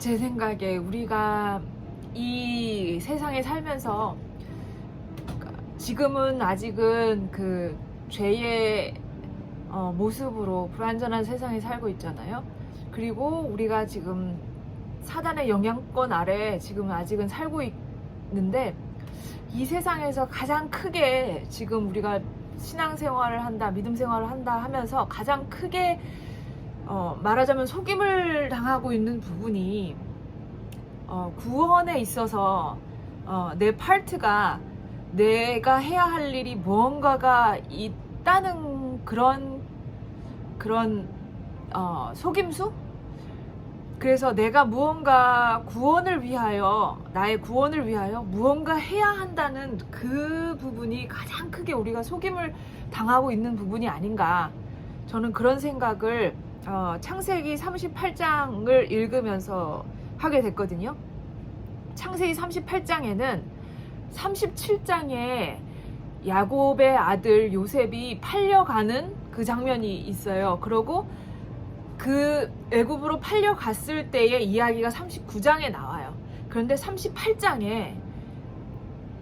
제 생각에 우리가 이 세상에 살면서 지금은 아직은 그 죄의 모습으로 불완전한 세상에 살고 있잖아요. 그리고 우리가 지금 사단의 영향권 아래 지금 아직은 살고 있는데, 이 세상에서 가장 크게 지금 우리가 신앙생활을 한다, 믿음 생활을 한다 하면서 가장 크게 말하자면 속임을 당하고 있는 부분이 구원에 있어서 내 파트가, 내가 해야 할 일이 무언가가 있다는 그런 속임수? 그래서 내가 무언가 구원을 위하여, 나의 구원을 위하여 무언가 해야 한다는 그 부분이 가장 크게 우리가 속임을 당하고 있는 부분이 아닌가, 저는 그런 생각을 창세기 38장을 읽으면서 하게 됐거든요. 창세기 38장에는 37장에 야곱의 아들 요셉이 팔려가는 그 장면이 있어요. 그러고 그 애굽으로 팔려갔을 때의 이야기가 39장에 나와요. 그런데 38장에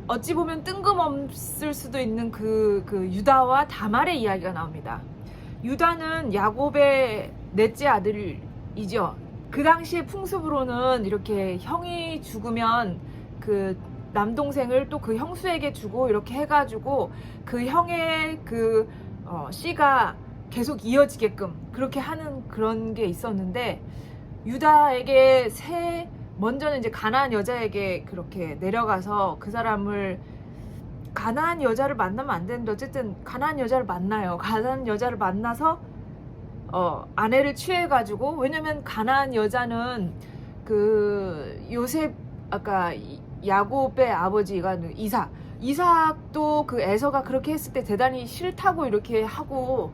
어찌 보면 뜬금없을 수도 있는 그 유다와 다말의 이야기가 나옵니다. 유다는 야곱의 넷째 아들이죠. 그 당시의 풍습으로는 이렇게 형이 죽으면 그 남동생을 또 그 형수에게 주고 이렇게 해가지고 그 형의 씨가 계속 이어지게끔 그렇게 하는 그런 게 있었는데, 유다에게 먼저는 이제 가나안 여자에게 그렇게 내려가서 그 사람을, 가나안 여자를 만나면 안 되는데 어쨌든 가나안 여자를 만나요. 가나안 여자를 만나서 아내를 취해가지고, 왜냐면 가나안 여자는 그 요셉, 아까 야곱의 아버지가 이삭도 그 에서가 그렇게 했을 때 대단히 싫다고 이렇게 하고,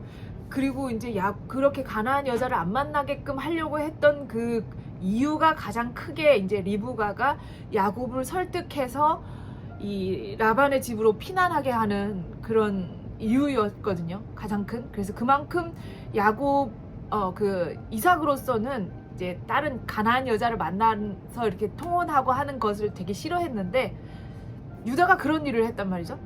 그리고 이제 그렇게 가나안 여자를 안 만나게끔 하려고 했던 그 이유가 가장 크게 이제 리브가가 야곱을 설득해서 이 라반의 집으로 피난하게 하는 그런 이유였거든요. 가장 큰. 그래서 그만큼 야곱 이삭으로서는 이제 다른 가나안 여자를 만나서 이렇게 통혼하고 하는 것을 되게 싫어했는데, 유다가 그런 일을 했단 말이죠.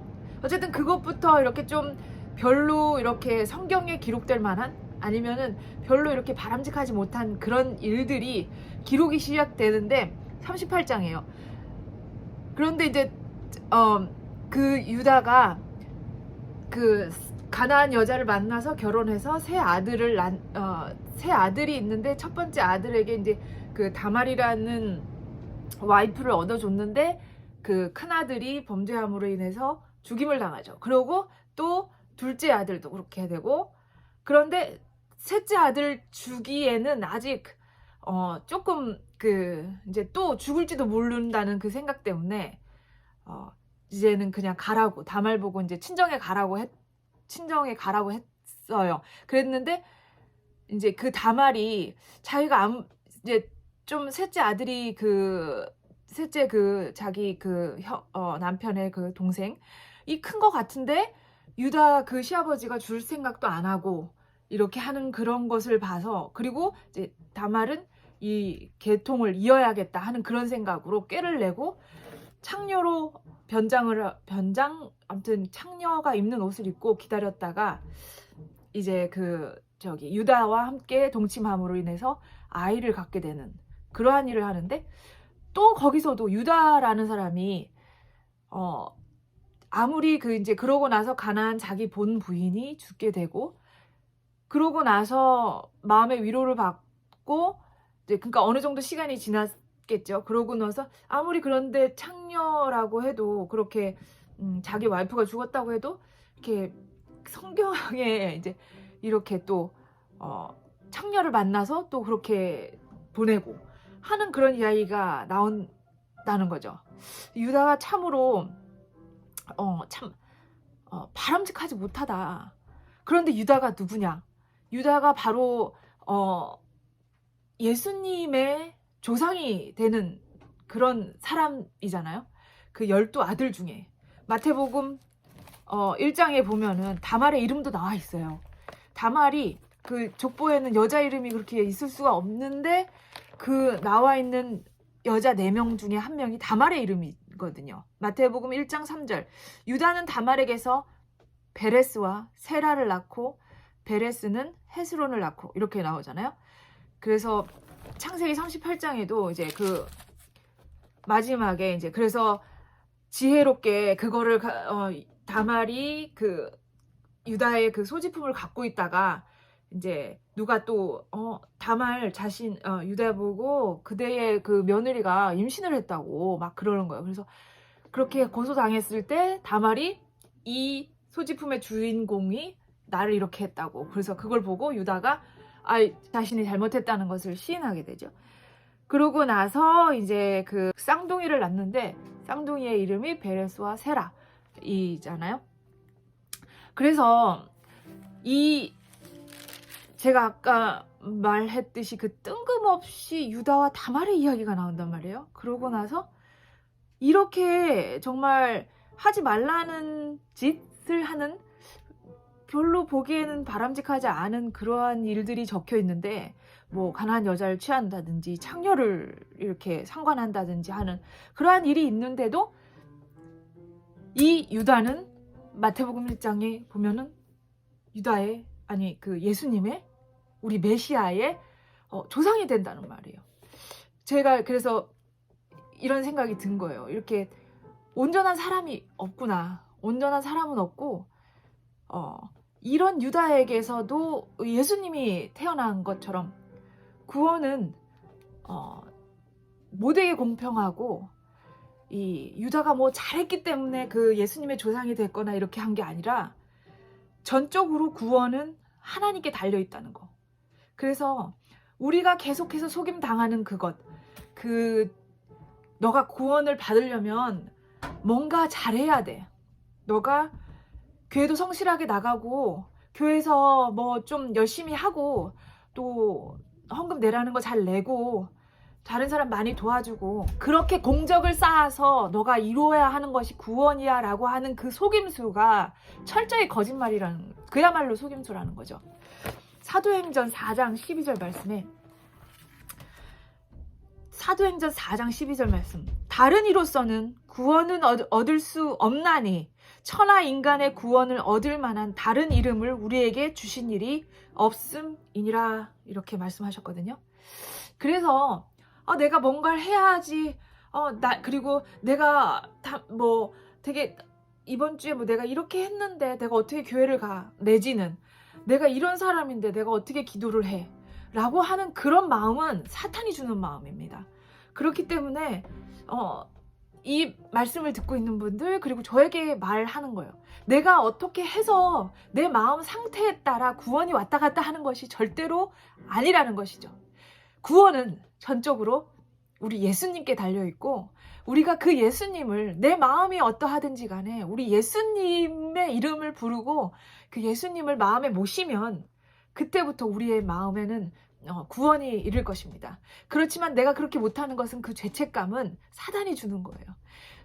어쨌든 그것부터 이렇게 좀 별로 이렇게 성경에 기록될 만한, 아니면은 별로 이렇게 바람직하지 못한 그런 일들이 기록이 시작되는데 38장이에요. 그런데 이제 그 유다가 그 가나안 여자를 만나서 결혼해서 새 아들이 있는데, 첫 번째 아들에게 이제 그 다말이라는 와이프를 얻어줬는데, 그 큰아들이 범죄함으로 인해서 죽임을 당하죠. 그리고 또 둘째 아들도 그렇게 되고, 그런데 셋째 아들 주기에는 아직 조금 이제 또 죽을지도 모른다는 그 생각 때문에 이제는 그냥 가라고, 다말 보고 이제 친정에 가라고 했어요. 그랬는데 이제 그 다말이 자기가 이제 좀 셋째 아들이 셋째 자기 남편의 그 동생이 큰 거 같은데, 유다 그 시아버지가 줄 생각도 안 하고 이렇게 하는 그런 것을 봐서, 그리고 이제 다말은 이 계통을 이어야겠다 하는 그런 생각으로 꾀를 내고 창녀로 아무튼 창녀가 입는 옷을 입고 기다렸다가, 이제 유다와 함께 동침함으로 인해서 아이를 갖게 되는 그러한 일을 하는데, 또 거기서도 유다라는 사람이 아무리 이제 그러고 나서 가나안 자기 본 부인이 죽게 되고, 그러고 나서 마음의 위로를 받고, 이제 그러니까 어느 정도 시간이 지났겠죠. 그러고 나서 아무리 그런데 창녀라고 해도, 그렇게 자기 와이프가 죽었다고 해도 이렇게 성경에 이제 이렇게 또 창녀를 만나서 또 그렇게 보내고 하는 그런 이야기가 나온다는 거죠. 유다가 참으로 참 바람직하지 못하다. 그런데 유다가 누구냐? 유다가 바로 예수님의 조상이 되는 그런 사람이잖아요. 그 12아들 중에 마태복음 1장에 보면은 다말의 이름도 나와 있어요. 다말이 그 족보에는 여자 이름이 그렇게 있을 수가 없는데, 그 나와 있는 여자 4명 중에 한 명이 다말의 이름이거든요. 마태복음 1장 3절. 유다는 다말에게서 베레스와 세라를 낳고 베레스는 헤스론을 낳고 이렇게 나오잖아요. 그래서 창세기 38장에도 이제 그 마지막에 이제 그래서 지혜롭게 그거를 다말이 그 유다의 그 소지품을 갖고 있다가 이제 누가 또 다말 자신 유다 보고 그대의 그 며느리가 임신을 했다고 막 그러는 거예요. 그래서 그렇게 고소당했을 때 다말이 이 소지품의 주인공이 나를 이렇게 했다고, 그래서 그걸 보고 유다가 자신이 잘못했다는 것을 시인하게 되죠. 그러고 나서 이제 그 쌍둥이를 낳는데 쌍둥이의 이름이 베레스와 세라이잖아요. 그래서 제가 아까 말했듯이 그 뜬금없이 유다와 다말의 이야기가 나온단 말이에요. 그러고 나서 이렇게 정말 하지 말라는 짓을 하는, 별로 보기에는 바람직하지 않은 그러한 일들이 적혀 있는데, 뭐 가난한 여자를 취한다든지 창녀를 이렇게 상관한다든지 하는 그러한 일이 있는데도 이 유다는 마태복음 1장에 보면은 유다의, 아니 그 예수님의, 우리 메시아의 조상이 된다는 말이에요. 제가 그래서 이런 생각이 든 거예요. 이렇게 온전한 사람이 없구나. 온전한 사람은 없고 이런 유다에게서도 예수님이 태어난 것처럼 구원은 모두에게 공평하고, 이 유다가 뭐 잘했기 때문에 그 예수님의 조상이 됐거나 이렇게 한 게 아니라 전적으로 구원은 하나님께 달려 있다는 거. 그래서 우리가 계속해서 속임 당하는 그것, 너가 구원을 받으려면 뭔가 잘해야 돼. 너가 교회도 성실하게 나가고 교회에서 뭐 좀 열심히 하고 또 헌금 내라는 거 잘 내고 다른 사람 많이 도와주고 그렇게 공적을 쌓아서 너가 이루어야 하는 것이 구원이야 라고 하는 그 속임수가 철저히 거짓말이라는, 그야말로 속임수라는 거죠. 사도행전 4장 12절 말씀에, 사도행전 4장 12절 말씀, 다른 이로서는 구원은 얻을 수 없나니 천하 인간의 구원을 얻을 만한 다른 이름을 우리에게 주신 일이 없음이니라, 이렇게 말씀하셨거든요. 그래서 내가 뭔가를 해야지, 그리고 내가 되게 이번 주에 뭐 내가 이렇게 했는데 내가 어떻게 교회를 가, 내지는 내가 이런 사람인데 내가 어떻게 기도를 해 라고 하는 그런 마음은 사탄이 주는 마음입니다. 그렇기 때문에 이 말씀을 듣고 있는 분들, 그리고 저에게 말하는 거예요. 내가 어떻게 해서 내 마음 상태에 따라 구원이 왔다 갔다 하는 것이 절대로 아니라는 것이죠. 구원은 전적으로 우리 예수님께 달려있고, 우리가 그 예수님을, 내 마음이 어떠하든지 간에 우리 예수님의 이름을 부르고 그 예수님을 마음에 모시면 그때부터 우리의 마음에는 구원이 이를 것입니다. 그렇지만 내가 그렇게 못하는 것은 그 죄책감은 사단이 주는 거예요.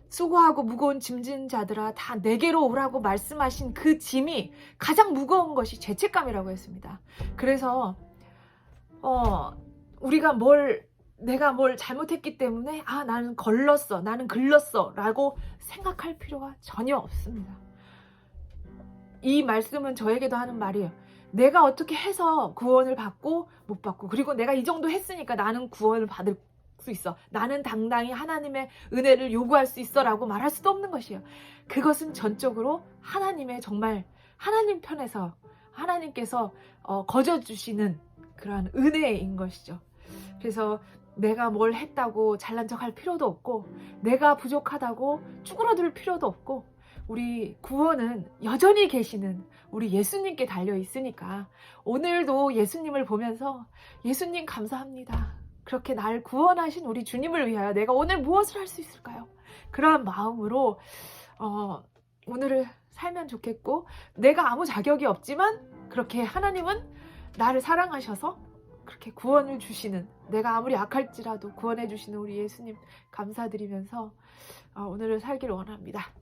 수고하고 무거운 짐진 자들아 다 내게로 오라고 말씀하신 그 짐이 가장 무거운 것이 죄책감이라고 했습니다. 그래서 우리가 내가 뭘 잘못했기 때문에 나는 걸렀어, 나는 글렀어 라고 생각할 필요가 전혀 없습니다. 이 말씀은 저에게도 하는 말이에요. 내가 어떻게 해서 구원을 받고 못 받고, 그리고 내가 이 정도 했으니까 나는 구원을 받을 수 있어, 나는 당당히 하나님의 은혜를 요구할 수 있어 라고 말할 수도 없는 것이에요. 그것은 전적으로 하나님의, 정말 하나님 편에서 하나님께서 거저주시는 그러한 은혜인 것이죠. 그래서 내가 뭘 했다고 잘난 척할 필요도 없고, 내가 부족하다고 쭈그러들 필요도 없고, 우리 구원은 여전히 계시는 우리 예수님께 달려 있으니까 오늘도 예수님을 보면서 예수님 감사합니다. 그렇게 날 구원하신 우리 주님을 위하여 내가 오늘 무엇을 할 수 있을까요? 그런 마음으로 오늘을 살면 좋겠고, 내가 아무 자격이 없지만 그렇게 하나님은 나를 사랑하셔서 그렇게 구원을 주시는, 내가 아무리 악할지라도 구원해 주시는 우리 예수님 감사드리면서 오늘을 살기를 원합니다.